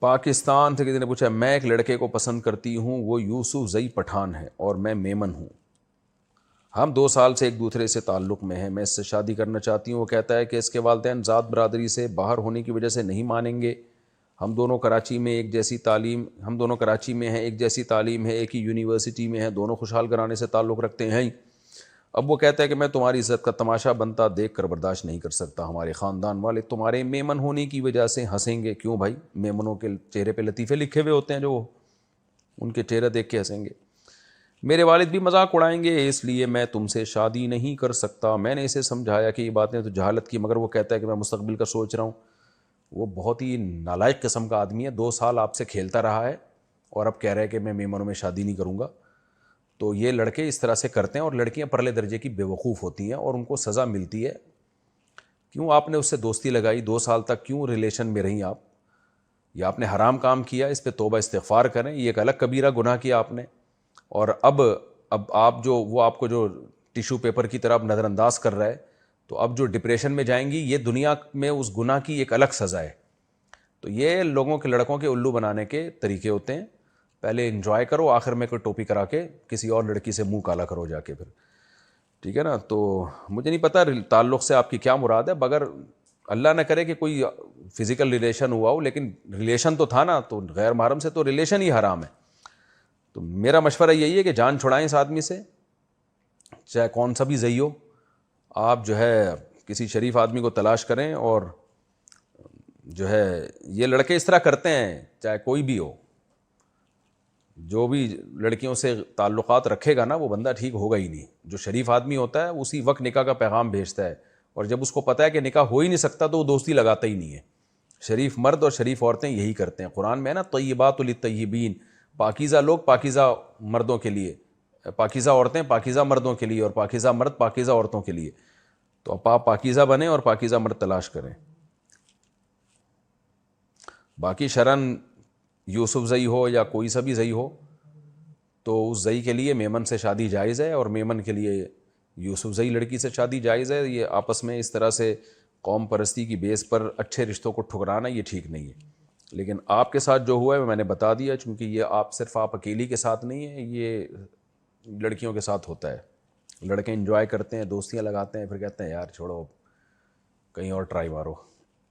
پاکستان سے کسی نے پوچھا میں ایک لڑکے کو پسند کرتی ہوں، وہ یوسف زئی پٹھان ہے اور میں میمن ہوں، ہم 2 سال سے ایک دوسرے سے تعلق میں ہیں، میں اس سے شادی کرنا چاہتی ہوں۔ وہ کہتا ہے کہ اس کے والدین ذات برادری سے باہر ہونے کی وجہ سے نہیں مانیں گے، ہم دونوں کراچی میں ایک جیسی تعلیم ہیں، ایک جیسی تعلیم ہے، ایک ہی یونیورسٹی میں ہیں، دونوں خوشحال گھرانے سے تعلق رکھتے ہیں۔ اب وہ کہتا ہے کہ میں تمہاری عزت کا تماشا بنتا دیکھ کر برداشت نہیں کر سکتا، ہمارے خاندان والے تمہارے میمن ہونے کی وجہ سے ہنسیں گے۔ کیوں بھائی؟ میمنوں کے چہرے پہ لطیفے لکھے ہوئے ہوتے ہیں، جو ان کے چہرے دیکھ کے ہنسیں گے۔ میرے والد بھی مذاق اڑائیں گے، اس لیے میں تم سے شادی نہیں کر سکتا۔ میں نے اسے سمجھایا کہ یہ باتیں تو جہالت کی، مگر وہ کہتا ہے کہ میں مستقبل کا سوچ رہا ہوں۔ وہ بہت ہی نالائق قسم کا آدمی ہے، 2 سال آپ سے کھیلتا رہا ہے اور اب کہہ رہا ہے کہ میں میمنوں میں شادی نہیں کروں گا۔ تو یہ لڑکے اس طرح سے کرتے ہیں، اور لڑکیاں پرلے درجے کی بے وقوف ہوتی ہیں اور ان کو سزا ملتی ہے۔ کیوں آپ نے اس سے دوستی لگائی؟ 2 سال تک کیوں ریلیشن میں رہیں آپ؟ یا آپ نے حرام کام کیا، اس پہ توبہ استغفار کریں، یہ ایک الگ کبیرہ گناہ کیا آپ نے۔ اور اب آپ وہ آپ کو جو ٹیشو پیپر کی طرح نظر انداز کر رہا ہے، تو اب جو ڈپریشن میں جائیں گی، یہ دنیا میں اس گناہ کی ایک الگ سزا ہے۔ تو یہ لوگوں کے لڑکوں کے الو بنانے کے طریقے ہوتے ہیں۔ پہلے انجوائے کرو، آخر میں کوئی ٹوپی کرا کے کسی اور لڑکی سے منہ کالا کرو جا کے پھر، ٹھیک ہے نا۔ تو مجھے نہیں پتہ تعلق سے آپ کی کیا مراد ہے، مگر اللہ نہ کرے کہ کوئی فزیکل ریلیشن ہوا ہو، لیکن ریلیشن تو تھا نا، تو غیر محرم سے تو ریلیشن ہی حرام ہے۔ تو میرا مشورہ یہی ہے کہ جان چھڑائیں اس آدمی سے، چاہے کون سا بھی زئی ہو۔ آپ جو ہے کسی شریف آدمی کو تلاش کریں، اور جو ہے یہ لڑکے اس طرح کرتے ہیں، چاہے کوئی بھی ہو، جو بھی لڑکیوں سے تعلقات رکھے گا نا، وہ بندہ ٹھیک ہوگا ہی نہیں۔ جو شریف آدمی ہوتا ہے اسی وقت نکاح کا پیغام بھیجتا ہے، اور جب اس کو پتہ ہے کہ نکاح ہو ہی نہیں سکتا تو وہ دوستی لگاتا ہی نہیں ہے۔ شریف مرد اور شریف عورتیں یہی کرتے ہیں۔ قرآن میں ہے نا، طیبات للطیبین، پاکیزہ لوگ پاکیزہ مردوں کے لیے، پاکیزہ عورتیں پاکیزہ مردوں کے لیے، اور پاکیزہ مرد پاکیزہ عورتوں کے لیے۔ تو آپ پاکیزہ بنیں اور پاکیزہ مرد تلاش کریں۔ باقی شرن یوسف زئی ہو یا کوئی سا بھی زئی ہو، تو اس زئی کے لیے میمن سے شادی جائز ہے، اور میمن کے لیے یوسف زئی لڑکی سے شادی جائز ہے۔ یہ آپس میں اس طرح سے قوم پرستی کی بیس پر اچھے رشتوں کو ٹھکرانا یہ ٹھیک نہیں ہے۔ لیکن آپ کے ساتھ جو ہوا ہے میں نے بتا دیا، چونکہ یہ صرف آپ اکیلی کے ساتھ نہیں ہے، یہ لڑکیوں کے ساتھ ہوتا ہے۔ لڑکے انجوائے کرتے ہیں، دوستیاں لگاتے ہیں، پھر کہتے ہیں یار چھوڑو کہیں اور ٹرائی مارو۔